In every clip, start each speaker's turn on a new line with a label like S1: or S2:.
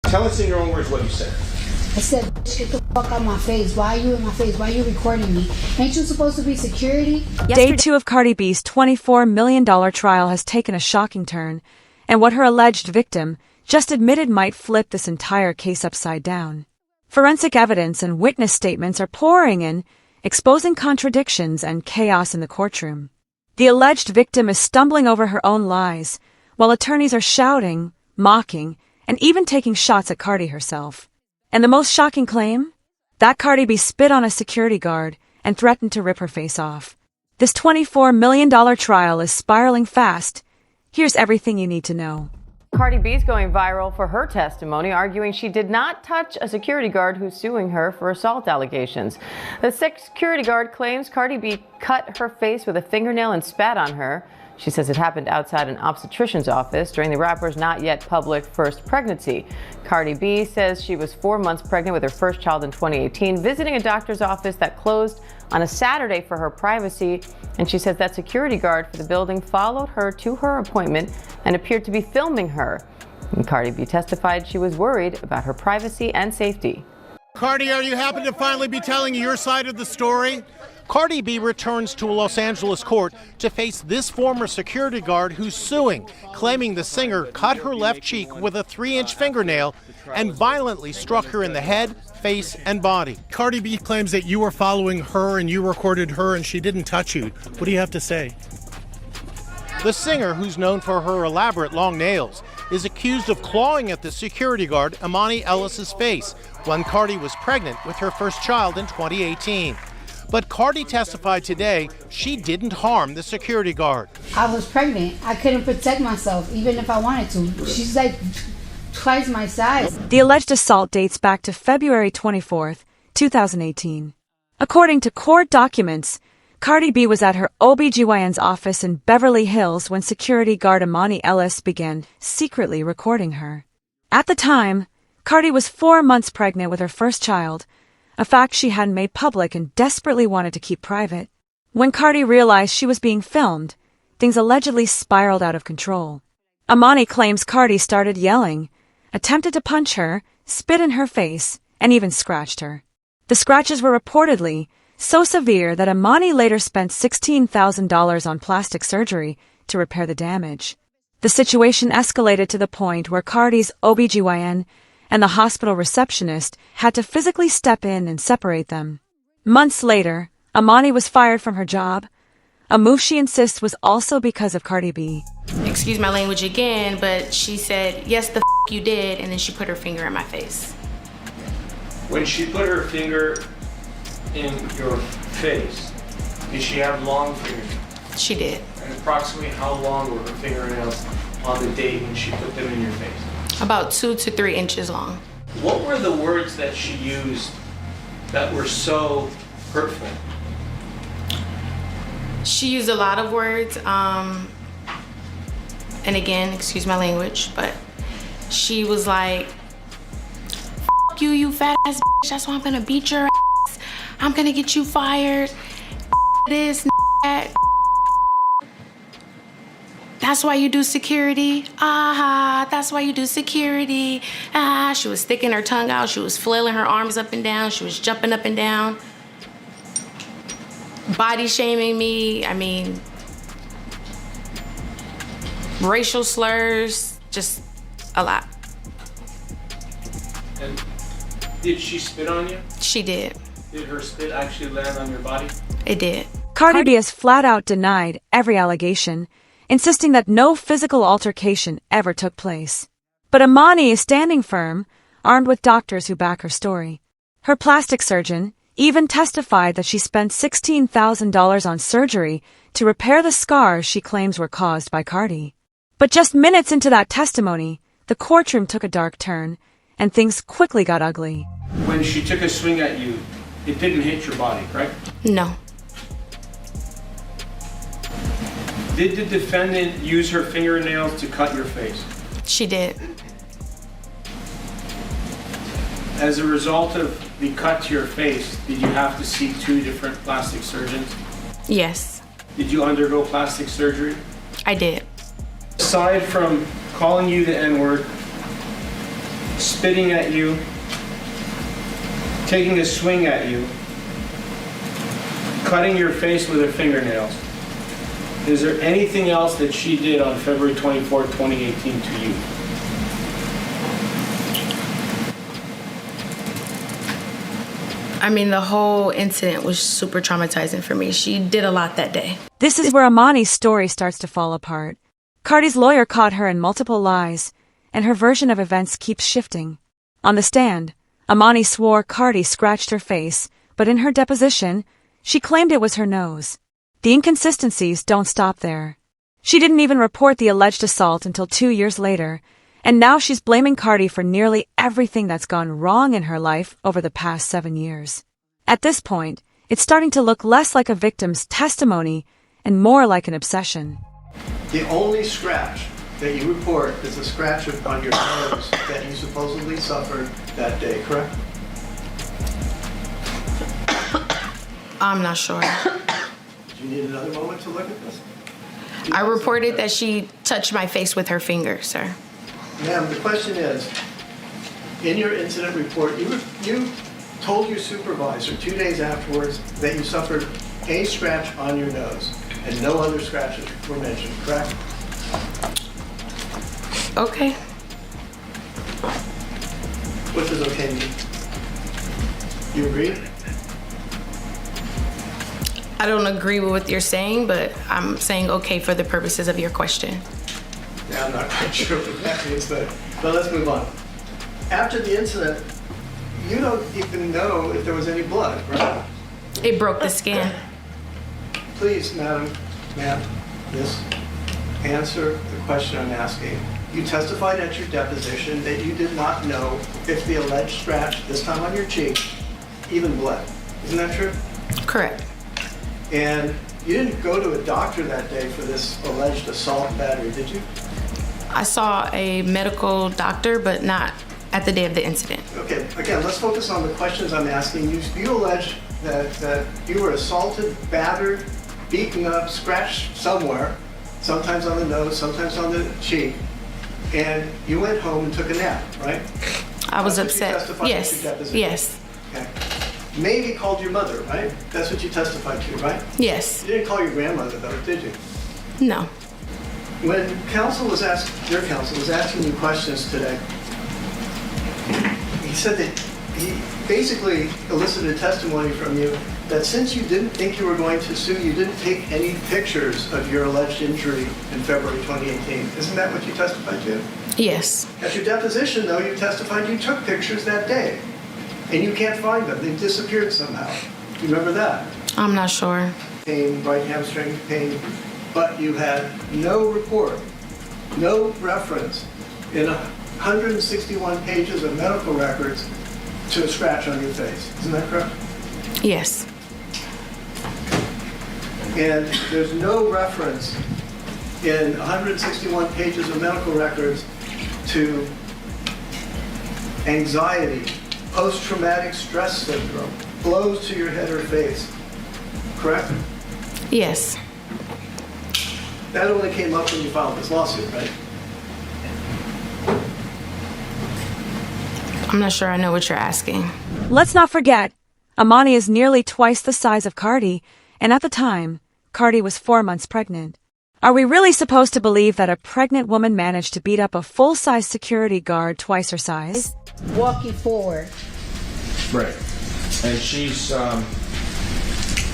S1: Tell us in your own words what you said.
S2: I said, bitch, get the fuck out of my face. Why are you in my face? Why are you recording me? Ain't you supposed to be security?
S3: Day 2 of Cardi B's $24 million trial has taken a shocking turn, and what her alleged victim just admitted might flip this entire case upside down. Forensic evidence and witness statements are pouring in, exposing contradictions and chaos in the courtroom. The alleged victim is stumbling over her own lies, while attorneys are shouting, mocking, and even taking shots at Cardi herself. And the most shocking claim? That Cardi B spit on a security guard and threatened to rip her face off. This $24 million trial is spiraling fast. Here's everything you need to know.
S4: Cardi B's going viral for her testimony, arguing she did not touch a security guard who's suing her for assault allegations. The security guard claims Cardi B cut her face with a fingernail and spat on her. She says it happened outside an obstetrician's office during the rapper's not yet public first pregnancy. Cardi B says she was 4 months pregnant with her first child in 2018, visiting a doctor's office that closed on a Saturday for her privacy. And she says that security guard for the building followed her to her appointment and appeared to be filming her. And Cardi B testified she was worried about her privacy and safety.
S5: Cardi, are you happy to finally be telling your side of the story? Cardi B returns to a Los Angeles court to face this former security guard who's suing, claiming the singer cut her left cheek with a 3-inch fingernail and violently struck her in the head, face, and body.
S6: Cardi B claims that you were following her and you recorded her and she didn't touch you. What do you have to say?
S5: The singer, who's known for her elaborate long nails, is accused of clawing at the security guard Imani Ellis's face when Cardi was pregnant with her first child in 2018. But Cardi testified today she didn't harm the security guard.
S2: I was pregnant. I couldn't protect myself, even if I wanted to. She's like twice my size.
S3: The alleged assault dates back to February 24, 2018. According to court documents, Cardi B was at her OBGYN's office in Beverly Hills when security guard Imani Ellis began secretly recording her. At the time, Cardi was 4 months pregnant with her first child, a fact she hadn't made public and desperately wanted to keep private. When Cardi realized she was being filmed, things allegedly spiraled out of control. Imani claims Cardi started yelling, attempted to punch her, spit in her face, and even scratched her. The scratches were reportedly so severe that Imani later spent $16,000 on plastic surgery to repair the damage. The situation escalated to the point where Cardi's OBGYN and the hospital receptionist had to physically step in and separate them. Months later, Imani was fired from her job, a move she insists was also because of Cardi B.
S7: Excuse my language again, but she said, yes, the you did, and then she put her finger in my face.
S1: When she put her finger in your face, did she have long fingernails?
S7: She did.
S1: And approximately how long were her fingernails on the day when she put them in your face?
S7: About 2 to 3 inches long.
S1: What were the words that she used that were so hurtful?
S7: She used a lot of words, and again, excuse my language, but she was like, F you, you fat ass bitch, that's why I'm gonna beat your ass. I'm gonna get you fired. This, that. That's why you do security. Ah, that's why you do security. Ah, she was sticking her tongue out. She was flailing her arms up and down. She was jumping up and down. Body shaming me. I mean, racial slurs, just a lot.
S1: And did she spit on you?
S7: She did.
S1: Did her spit actually land on your body?
S7: It did.
S3: Cardi B has flat out denied every allegation, insisting that no physical altercation ever took place. But Imani is standing firm, armed with doctors who back her story. Her plastic surgeon even testified that she spent $16,000 on surgery to repair the scars she claims were caused by Cardi. But just minutes into that testimony, the courtroom took a dark turn, and things quickly got ugly.
S1: When she took a swing at you, it didn't hit your body, right?
S7: No.
S1: Did the defendant use her fingernails to cut your face?
S7: She did.
S1: As a result of the cut to your face, did you have to see 2 different plastic surgeons?
S7: Yes.
S1: Did you undergo plastic surgery?
S7: I did.
S1: Aside from calling you the N-word, spitting at you, taking a swing at you, cutting your face with her fingernails. Is there anything else that she did on February 24, 2018 to you?
S7: I mean, the whole incident was super traumatizing for me. She did a lot that day.
S3: This is where Amani's story starts to fall apart. Cardi's lawyer caught her in multiple lies, and her version of events keeps shifting. On the stand, Amani swore Cardi scratched her face, but in her deposition, she claimed it was her nose. The inconsistencies don't stop there. She didn't even report the alleged assault until 2 years later, and now she's blaming Cardi for nearly everything that's gone wrong in her life over the past 7 years. At this point, it's starting to look less like a victim's testimony and more like an obsession.
S8: The only scratch that you report is a scratch on your nose that you supposedly suffered that day, correct?
S7: I'm not sure.
S8: Do you need another moment to look at this?
S7: I reported that she touched my face with her finger, sir.
S8: Ma'am, the question is, in your incident report, you told your supervisor 2 days afterwards that you suffered a scratch on your nose and no other scratches were mentioned, correct?
S7: Okay.
S8: What does okay mean? You agree?
S7: I don't agree with what you're saying, but I'm saying okay for the purposes of your question.
S8: Yeah, I'm not quite sure what that means, but let's move on. After the incident, you don't even know if there was any blood, right?
S7: It broke the skin.
S8: Please, ma'am, miss, answer the question I'm asking. You testified at your deposition that you did not know if the alleged scratch, this time on your cheek, even bled. Isn't that true?
S7: Correct.
S8: And you didn't go to a doctor that day for this alleged assault and battery, did you?
S7: I saw a medical doctor, but not at the day of the incident.
S8: Okay, again, let's focus on the questions I'm asking you. You allege that you were assaulted, battered, beaten up, scratched somewhere, sometimes on the nose, sometimes on the cheek, and you went home and took a nap, right?
S7: I was
S8: That's what you
S7: upset.
S8: testified at your deposition.
S7: Yes.
S8: Okay. Maybe called your mother, right? That's what you testified to, right?
S7: Yes.
S8: You didn't call your grandmother, though, did you?
S7: No.
S8: When your counsel was asking you questions today, he said that he basically elicited testimony from you that since you didn't think you were going to sue, you didn't take any pictures of your alleged injury in February 2018. Isn't that what you testified to?
S7: Yes.
S8: At your deposition, though, you testified you took pictures that day, and you can't find them. They disappeared somehow. Do you remember that?
S7: I'm not sure.
S8: Pain, right hamstring pain, but you had no report, no reference in 161 pages of medical records to a scratch on your face. Isn't that correct?
S7: Yes.
S8: And there's no reference in 161 pages of medical records to anxiety, post-traumatic stress syndrome, blows to your head or face. Correct?
S7: Yes.
S8: That only came up when you filed this lawsuit, right?
S7: I'm not sure I know what you're asking.
S3: Let's not forget, Amani is nearly twice the size of Cardi, and at the time, Cardi was 4 months pregnant. Are we really supposed to believe that a pregnant woman managed to beat up a full-size security guard twice her size?
S2: Walking forward.
S1: Right. And she's,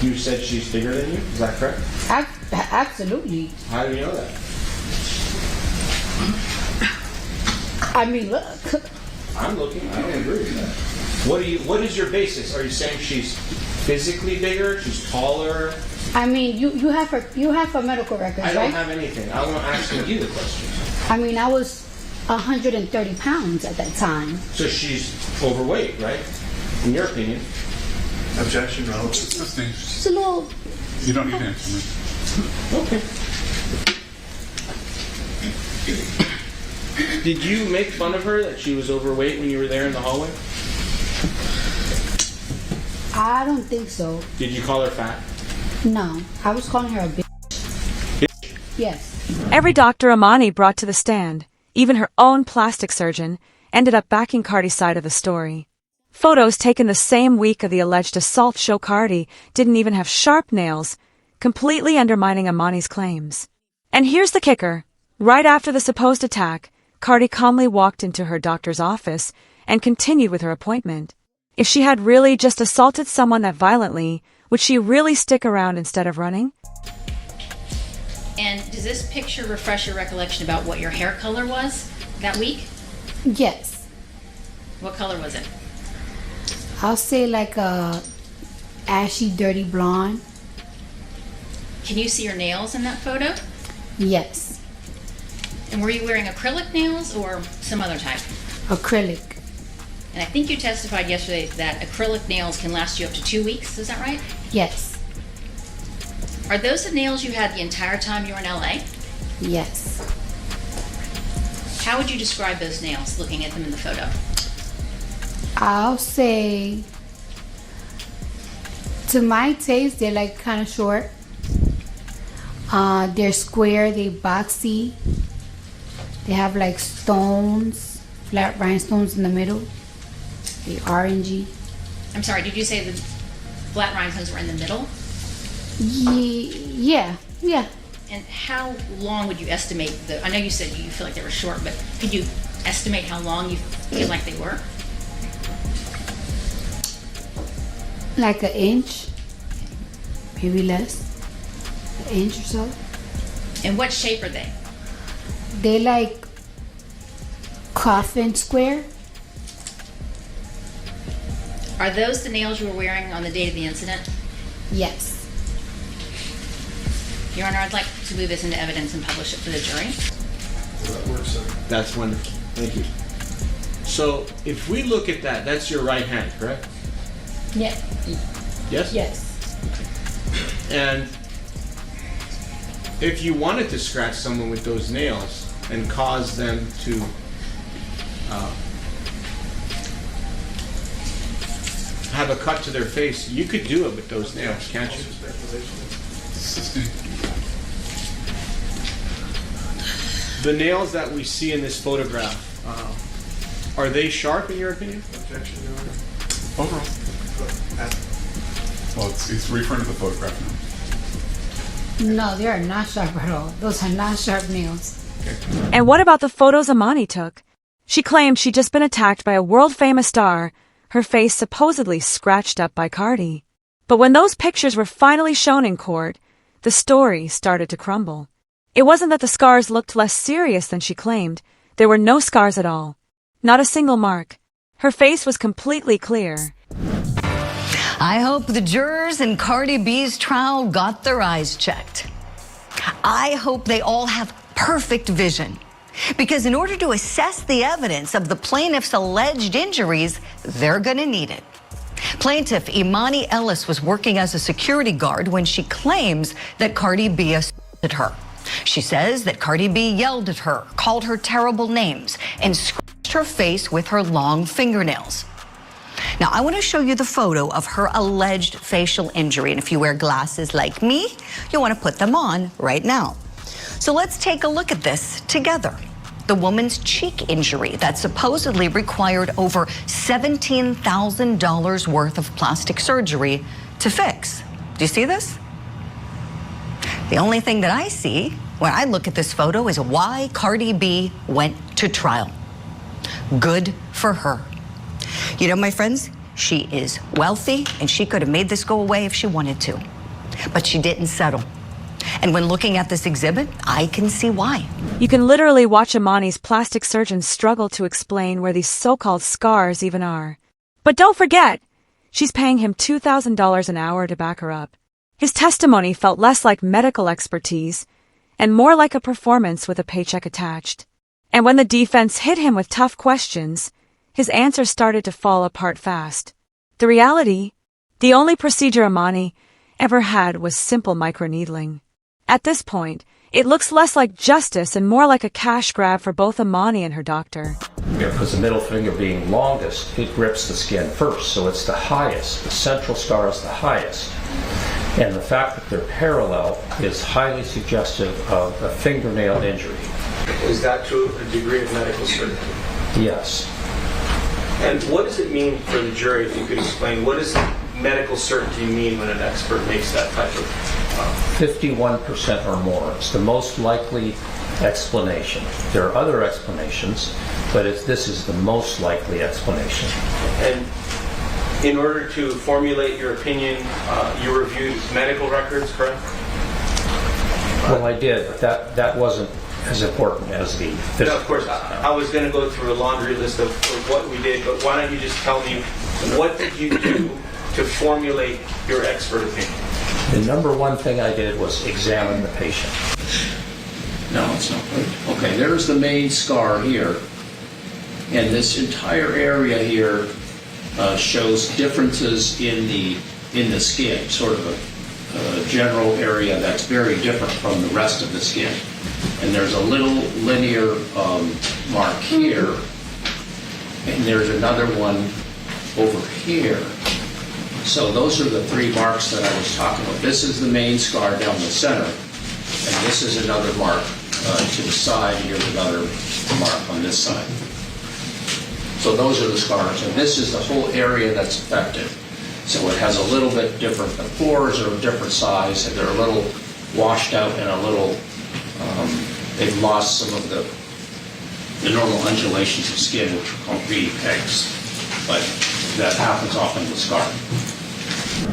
S1: you said she's bigger than you? Is that correct?
S2: Absolutely.
S1: How do you know that?
S2: I mean, look.
S1: I'm looking. I don't agree with that. What is your basis? Are you saying she's physically bigger? She's taller?
S2: I mean, you have her medical records, right?
S1: I don't have anything. I'm asking you the question.
S2: I mean, I was 130 pounds at that time.
S1: So she's overweight, right? In your opinion.
S8: Objection, no.
S2: She's a little.
S9: You don't need to answer me.
S1: Okay. Did you make fun of her that she was overweight when you were there in the hallway?
S2: I don't think so.
S1: Did you call her fat?
S2: No, I was calling her a bitch. Yes.
S3: Every doctor Amani brought to the stand, even her own plastic surgeon, ended up backing Cardi's side of the story. Photos taken the same week of the alleged assault show Cardi didn't even have sharp nails, completely undermining Imani's claims. And here's the kicker. Right after the supposed attack, Cardi calmly walked into her doctor's office and continued with her appointment. If she had really just assaulted someone that violently, would she really stick around instead of running?
S9: And does this picture refresh your recollection about what your hair color was that week?
S2: Yes.
S9: What color was it?
S2: I'll say like a ashy, dirty blonde.
S9: Can you see your nails in that photo?
S2: Yes.
S9: And were you wearing acrylic nails or some other type?
S2: Acrylic.
S9: And I think you testified yesterday that acrylic nails can last you up to 2 weeks. Is that right?
S2: Yes.
S9: Are those the nails you had the entire time you were in LA?
S2: Yes.
S9: How would you describe those nails looking at them in the photo?
S2: I'll say, to my taste, they're like kind of short. They're square, they're boxy. They have like stones, flat rhinestones in the middle. They're orangey.
S9: I'm sorry, did you say the flat rhinestones were in the middle?
S2: Yeah.
S9: And how long would you estimate I know you said you feel like they were short, but could you estimate how long you feel like they were?
S2: Like an inch, maybe less. An inch or so.
S9: And what shape are they?
S2: They like coffin square.
S9: Are those the nails you were wearing on the date of the incident?
S2: Yes.
S9: Your Honor, I'd like to move this into evidence and publish it for the jury.
S1: That works, sir. That's wonderful. Thank you. So if we look at that, that's your right hand, correct?
S2: Yeah.
S1: Yes?
S2: Yes.
S1: And if you wanted to scratch someone with those nails and cause them to have a cut to their face, you could do it with those nails, can't you? The nails that we see in this photograph, are they sharp in your opinion?
S10: Objection, Your Honor. Overall. Well, it's referring to the photograph now.
S2: No, they are not sharp at all. Those are not sharp nails.
S10: Okay.
S3: And what about the photos Imani took? She claimed she'd just been attacked by a world-famous star, her face supposedly scratched up by Cardi. But when those pictures were finally shown in court, the story started to crumble. It wasn't that the scars looked less serious than she claimed. There were no scars at all. Not a single mark. Her face was completely clear.
S11: I hope the jurors in Cardi B's trial got their eyes checked. I hope they all have perfect vision. Because in order to assess the evidence of the plaintiff's alleged injuries, they're going to need it. Plaintiff Imani Ellis was working as a security guard when she claims that Cardi B assaulted her. She says that Cardi B yelled at her, called her terrible names, and scratched her face with her long fingernails. Now, I want to show you the photo of her alleged facial injury. And if you wear glasses like me, you'll want to put them on right now. So let's take a look at this together. The woman's cheek injury that supposedly required over $17,000 worth of plastic surgery to fix. Do you see this? The only thing that I see when I look at this photo is why Cardi B went to trial. Good for her. You know, my friends, she is wealthy and she could have made this go away if she wanted to. But she didn't settle. And when looking at this exhibit, I can see why.
S3: You can literally watch Imani's plastic surgeon struggle to explain where these so-called scars even are. But don't forget, she's paying him $2,000 an hour to back her up. His testimony felt less like medical expertise and more like a performance with a paycheck attached. And when the defense hit him with tough questions, his answers started to fall apart fast. The reality, the only procedure Imani ever had was simple microneedling. At this point, it looks less like justice and more like a cash grab for both Imani and her doctor.
S12: Yeah, because the middle finger being longest, it grips the skin first, so it's the highest. The central scar is the highest. And the fact that they're parallel is highly suggestive of a fingernail injury.
S1: Is that true of a degree of medical certainty?
S12: Yes.
S1: And what does it mean for the jury, if you could explain, what does medical certainty mean when an expert makes that type of
S12: 51% or more. It's the most likely explanation. There are other explanations, but this is the most likely explanation.
S1: And in order to formulate your opinion, you reviewed medical records, correct?
S12: Well, I did, but that wasn't as important as the physical.
S1: No, of course, I was going to go through a laundry list of what we did, but why don't you just tell me, what did you do to formulate your expert opinion?
S12: The number one thing I did was examine the patient.
S13: No, it's not good. Okay, there's the main scar here. And this entire area here shows differences in the skin, sort of a general area that's very different from the rest of the skin. And there's a little linear mark here, and there's another one over here. So those are the three marks that I was talking about. This is the main scar down the center, and this is another mark to the side. Here's another mark on this side. So those are the scars, and this is the whole area that's affected. So it has a little bit different, the pores are of different size, and they're a little washed out and a little, they've lost some of the normal undulations of skin, which are called reed pegs. But that happens often with scar.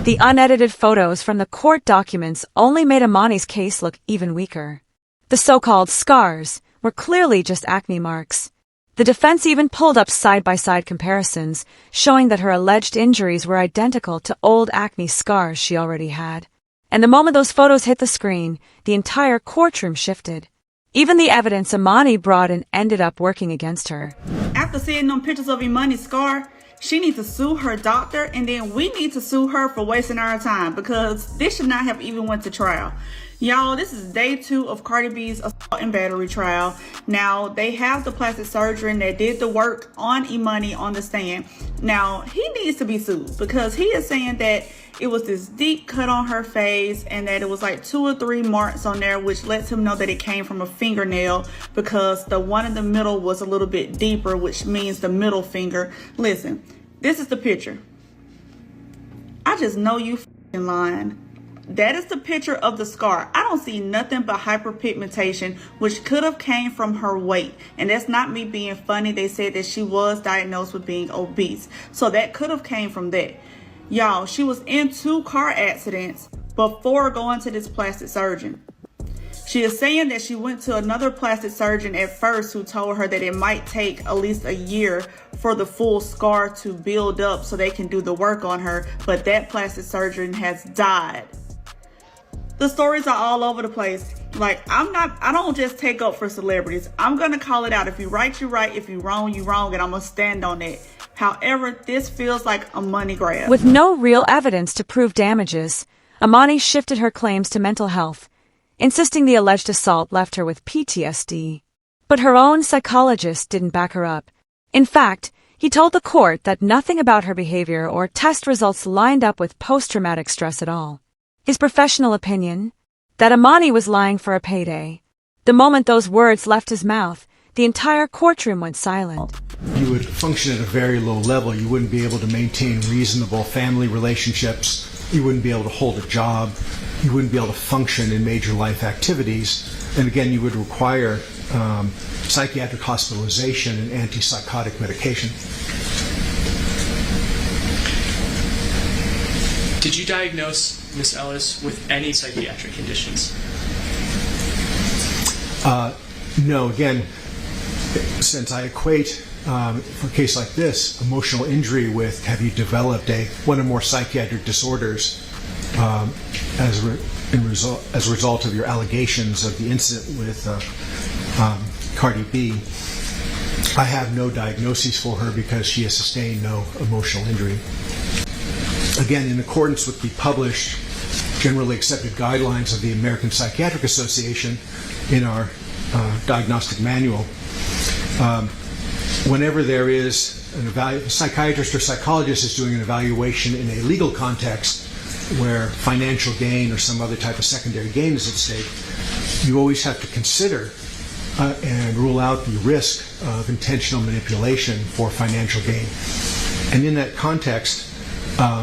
S3: The unedited photos from the court documents only made Amani's case look even weaker. The so-called scars were clearly just acne marks. The defense even pulled up side-by-side comparisons, showing that her alleged injuries were identical to old acne scars she already had. And the moment those photos hit the screen, the entire courtroom shifted. Even the evidence Amani brought in ended up working against her.
S14: After seeing them pictures of Imani's scar, she needs to sue her doctor, and then we need to sue her for wasting our time, because this should not have even went to trial. Y'all, this is day 2 of Cardi B's assault and battery trial. Now, they have the plastic surgeon that did the work on Imani on the stand. Now, he needs to be sued because he is saying that it was this deep cut on her face and that it was like 2 or 3 marks on there, which lets him know that it came from a fingernail, because the one in the middle was a little bit deeper, which means the middle finger. Listen, this is the picture. I just know you f***ing lying. That is the picture of the scar. I don't see nothing but hyperpigmentation, which could have came from her weight. And that's not me being funny. They said that she was diagnosed with being obese. So that could have came from that. Y'all, she was in 2 car accidents before going to this plastic surgeon. She is saying that she went to another plastic surgeon at first who told her that it might take at least a year for the full scar to build up so they can do the work on her. But that plastic surgeon has died. The stories are all over the place. Like, I don't just take up for celebrities. I'm going to call it out. If you right, you right. If you wrong, you wrong. And I'm going to stand on it. However, this feels like a money grab.
S3: With no real evidence to prove damages, Amani shifted her claims to mental health, insisting the alleged assault left her with PTSD. But her own psychologist didn't back her up. In fact, he told the court that nothing about her behavior or test results lined up with post-traumatic stress at all. His professional opinion? That Amani was lying for a payday. The moment those words left his mouth, the entire courtroom went silent.
S15: You would function at a very low level. You wouldn't be able to maintain reasonable family relationships. You wouldn't be able to hold a job. You wouldn't be able to function in major life activities. And again, you would require psychiatric hospitalization and antipsychotic medication.
S16: Did you diagnose Ms. Ellis with any psychiatric conditions?
S15: No. Again, since I equate, for a case like this, emotional injury with have you developed one or more psychiatric disorders as a result of your allegations of the incident with Cardi B, I have no diagnoses for her because she has sustained no emotional injury. Again, in accordance with the published, generally accepted guidelines of the American Psychiatric Association in our diagnostic manual, whenever there is a psychiatrist or psychologist is doing an evaluation in a legal context where financial gain or some other type of secondary gain is at stake, you always have to consider and rule out the risk of intentional manipulation for financial gain. And in that context,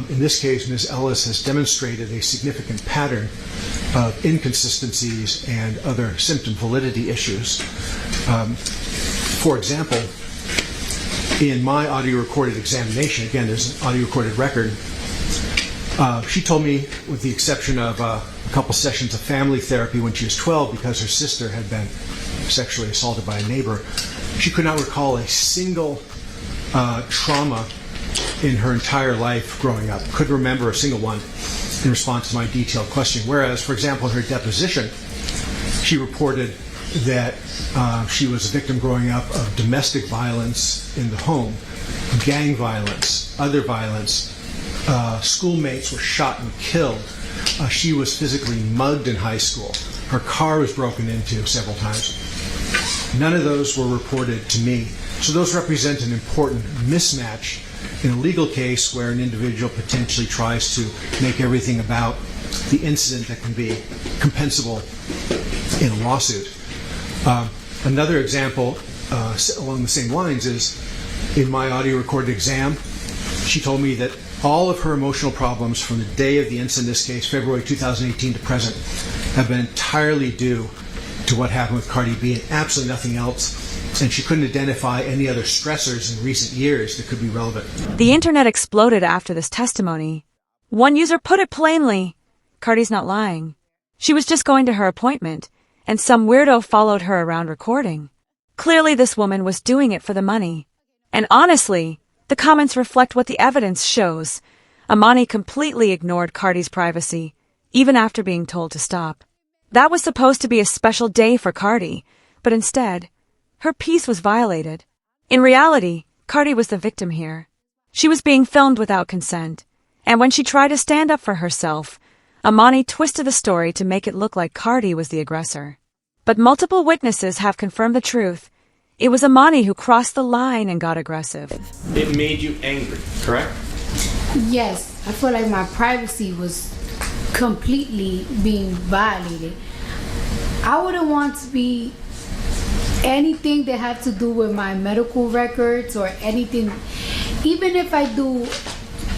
S15: in this case, Ms. Ellis has demonstrated a significant pattern of inconsistencies and other symptom validity issues. For example, in my audio-recorded examination, again, there's an audio-recorded record, she told me, with the exception of a couple sessions of family therapy when she was 12 because her sister had been sexually assaulted by a neighbor, she could not recall a single trauma in her entire life growing up. Couldn't remember a single one in response to my detailed questioning. Whereas, for example, in her deposition, she reported that she was a victim growing up of domestic violence in the home, gang violence, other violence. Schoolmates were shot and killed. She was physically mugged in high school. Her car was broken into several times. None of those were reported to me. So those represent an important mismatch in a legal case where an individual potentially tries to make everything about the incident that can be compensable in a lawsuit. Another example along the same lines is in my audio recorded exam, she told me that all of her emotional problems from the day of the incident, in this case, February 2018 to present, have been entirely due to what happened with Cardi B and absolutely nothing else. And she couldn't identify any other stressors in recent years that could be relevant.
S3: The internet exploded after this testimony. One user put it plainly, Cardi's not lying. She was just going to her appointment, and some weirdo followed her around recording. Clearly this woman was doing it for the money. And honestly, the comments reflect what the evidence shows. Imani completely ignored Cardi's privacy, even after being told to stop. That was supposed to be a special day for Cardi, but instead, her peace was violated. In reality, Cardi was the victim here. She was being filmed without consent, and when she tried to stand up for herself, Imani twisted the story to make it look like Cardi was the aggressor. But multiple witnesses have confirmed the truth. It was Imani who crossed the line and got aggressive.
S1: It made you angry, correct?
S2: Yes, I feel like my privacy was completely being violated. I wouldn't want to be anything that had to do with my medical records or anything. Even if I do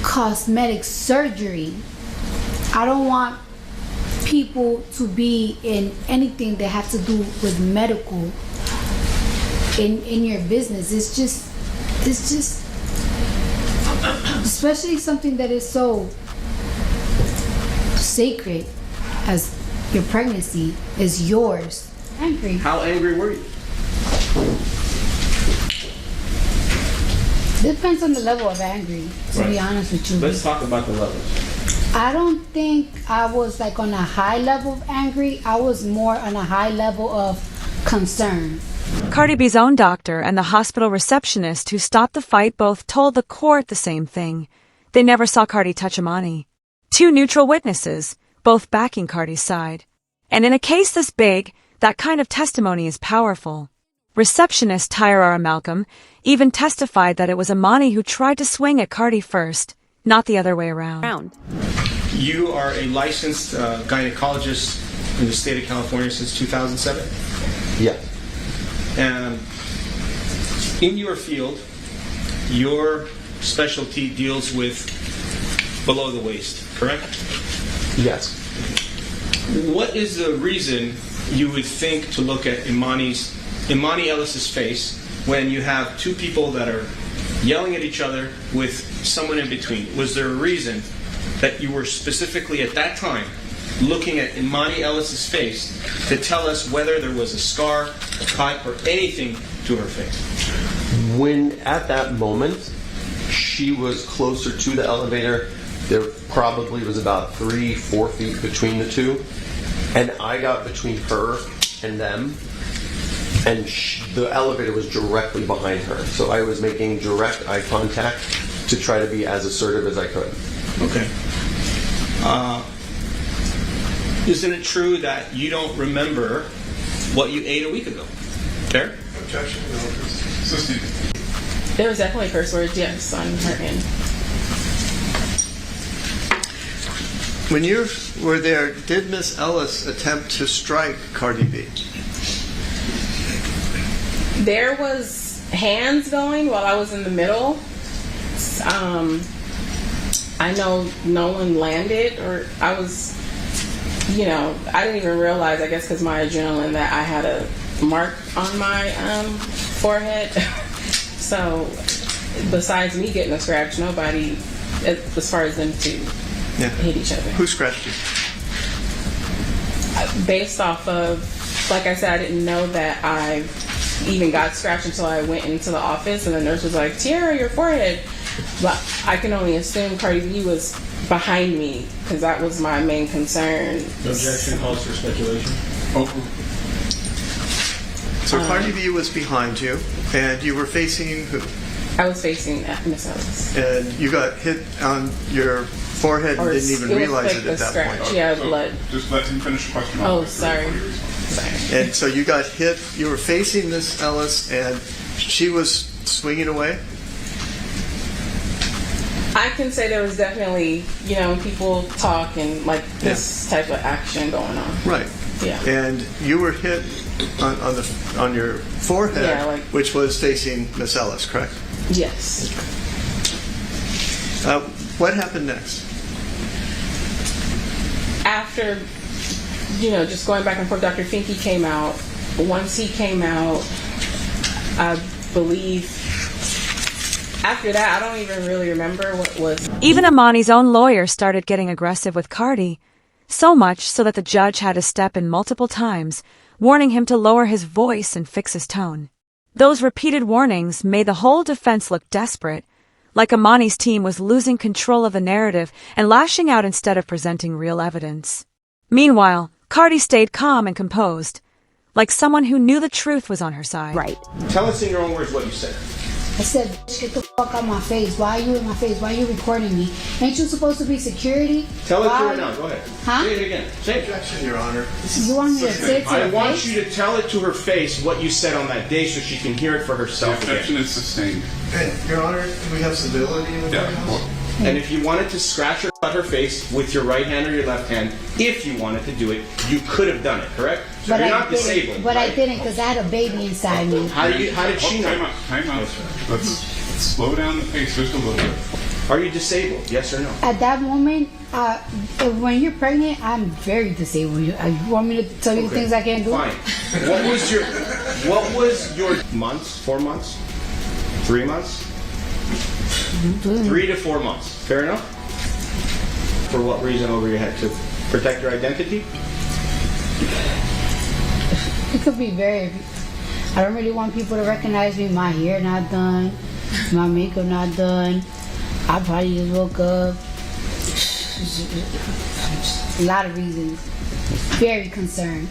S2: cosmetic surgery, I don't want people to be in anything that has to do with medical in your business. It's just especially something that is so sacred as your pregnancy is yours. Angry.
S1: How angry were you?
S2: Depends on the level of angry, to be honest with you.
S1: Let's talk about the levels.
S2: I don't think I was like on a high level of angry. I was more on a high level of concern.
S3: Cardi B's own doctor and the hospital receptionist who stopped the fight both told the court the same thing. They never saw Cardi touch Imani. Two neutral witnesses, both backing Cardi's side. And in a case this big, that kind of testimony is powerful. Receptionist Tyra Malcolm even testified that it was Imani who tried to swing at Cardi first, not the other way around.
S1: You are a licensed gynecologist in the state of California since 2007?
S17: Yeah.
S1: And in your field, your specialty deals with below the waist, correct?
S17: Yes.
S1: What is the reason you would think to look at Imani Ellis's face when you have two people that are yelling at each other with someone in between? Was there a reason that you were specifically at that time looking at Imani Ellis's face to tell us whether there was a scar, a cut, or anything to her face?
S17: When at that moment she was closer to the elevator, there probably was about 3-4 feet between the two, and I got between her and them, and the elevator was directly behind her, so I was making direct eye contact to try to be as assertive as I could.
S1: Okay. Isn't it true that you don't remember what you ate a week ago? Fair?
S10: Objection.
S18: There was definitely curse words, yes, on her end.
S8: When you were there, did Miss Ellis attempt to strike Cardi B?
S18: There was hands going while I was in the middle. I know no one landed, or I was, I didn't even realize, I guess because my adrenaline, that I had a mark on my forehead. So besides me getting a scratch, nobody, as far as them two hit each other.
S8: Who scratched you?
S18: Based off of, like I said, I didn't know that I even got scratched until I went into the office, and the nurse was like, "Tiara, your forehead." But I can only assume Cardi B was behind me, because that was my main concern.
S1: Objection calls for speculation.
S8: So Cardi B was behind you, and you were facing who?
S18: I was facing Miss Ellis.
S8: And you got hit on your forehead and didn't even realize it at that point.
S18: Yeah, blood.
S10: Just let him finish the question.
S18: Oh, sorry.
S8: And so you got hit, you were facing Miss Ellis, and she was swinging away?
S18: I can say there was definitely, people talk and this type of action going on.
S8: Right.
S18: Yeah.
S8: And you were hit on your forehead, which was facing Miss Ellis, correct?
S18: Yes.
S8: What happened next?
S18: After, just going back and forth, Dr. Finke came out. Once he came out, I believe after that, I don't even really remember what was.
S3: Even Imani's own lawyer started getting aggressive with Cardi, so much so that the judge had to step in multiple times, warning him to lower his voice and fix his tone. Those repeated warnings made the whole defense look desperate, like Imani's team was losing control of the narrative and lashing out instead of presenting real evidence. Meanwhile, Cardi stayed calm and composed, like someone who knew the truth was on her side.
S1: Right. Tell us in your own words what you said.
S2: I said, "Get the fuck out my face. Why are you in my face? Why are you recording me? Ain't you supposed to be security?"
S1: Tell it to her now. Go ahead.
S2: Huh?
S1: Say it again. Say it.
S8: Objection, Your Honor.
S2: You want me to say it to her
S1: I want
S2: face?
S1: you to tell it to her face what you said on that day so she can hear it for herself.
S10: The objection is sustained.
S8: Your Honor, do we have civility in the courthouse?
S1: And if you wanted to scratch or cut her face with your right hand or your left hand, if you wanted to do it, you could have done it, correct? So you're not disabled.
S2: But
S1: right?
S2: I didn't, because I had a baby inside me.
S1: How did she know?
S10: Time out. Let's slow down the pace just a little bit.
S1: Are you disabled? Yes or no?
S2: At that moment, when you're pregnant, I'm very disabled. You want me to tell you the things I can't do?
S1: Fine. What was your months? 4 months? 3 months? 3 to 4 months. Fair enough? For what reason over your head? To protect your identity?
S2: It could be I don't really want people to recognize me. My hair not done. My makeup not done. I probably just woke up. A lot of reasons. Very concerned.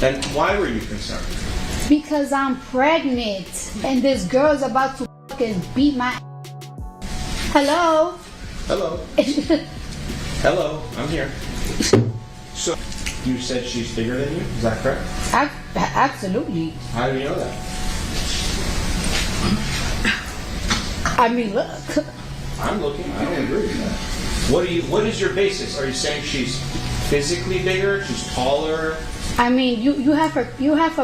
S1: And why were you concerned?
S2: Because I'm pregnant and this girl's about to fucking beat my Hello?
S1: Hello. Hello, I'm here. So, you said she's bigger than you? Is that correct?
S2: Absolutely.
S1: How do you know that?
S2: I mean, look.
S1: I'm looking. I don't agree with that. What is your basis? Are you saying she's physically bigger? She's taller?
S2: I mean, you have her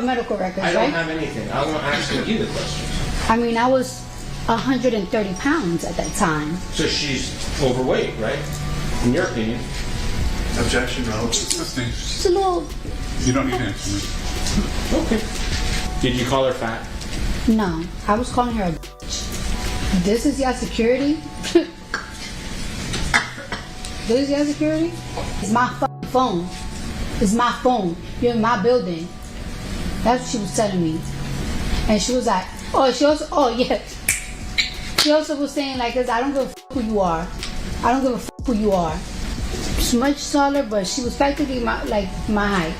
S2: medical records, right?
S1: I don't have anything. I'm asking you the questions.
S2: I mean, I was 130 pounds at that time.
S1: So she's overweight, right? In your opinion.
S8: Objection, no.
S2: She's a little...
S10: You don't need to answer me.
S1: Okay. Did you call her fat?
S2: No, I was calling her a bitch. This is your security? This is your security? It's my fucking phone. It's my phone. You're in my building. That's what she was telling me. And she was like, she also was saying, like, I don't give a fuck who you are. I don't give a fuck who you are. She's much taller, but she was practically my height.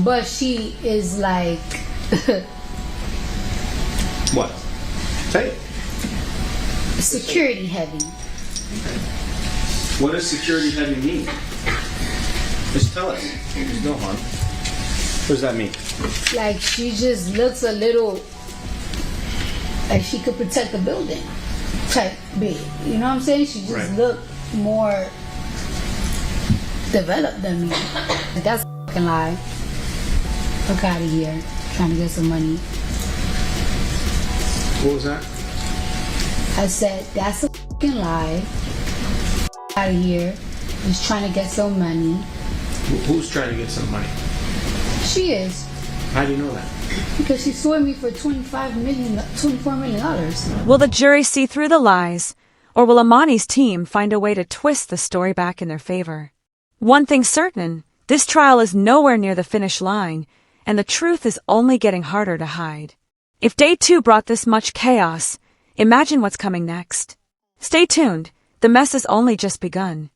S2: But she is like...
S1: What? Say it.
S2: Security heavy.
S1: What does security heavy mean? Just tell us. There's no harm. What does that mean?
S2: Like, she just looks a little like she could protect the building type big. You know what I'm saying? She just looked more developed than me. That's a fucking lie. Fuck out of here. Trying to get some money.
S1: What was that?
S2: I said, that's a fucking lie. Out of here. He's trying to get some money.
S1: Who's trying to get some money?
S2: She is.
S1: How do you know that?
S2: Because she sued me for $24 million.
S3: Will the jury see through the lies, or will Imani's team find a way to twist the story back in their favor? One thing's certain, this trial is nowhere near the finish line, and the truth is only getting harder to hide. If day 2 brought this much chaos, imagine what's coming next. Stay tuned, the mess has only just begun.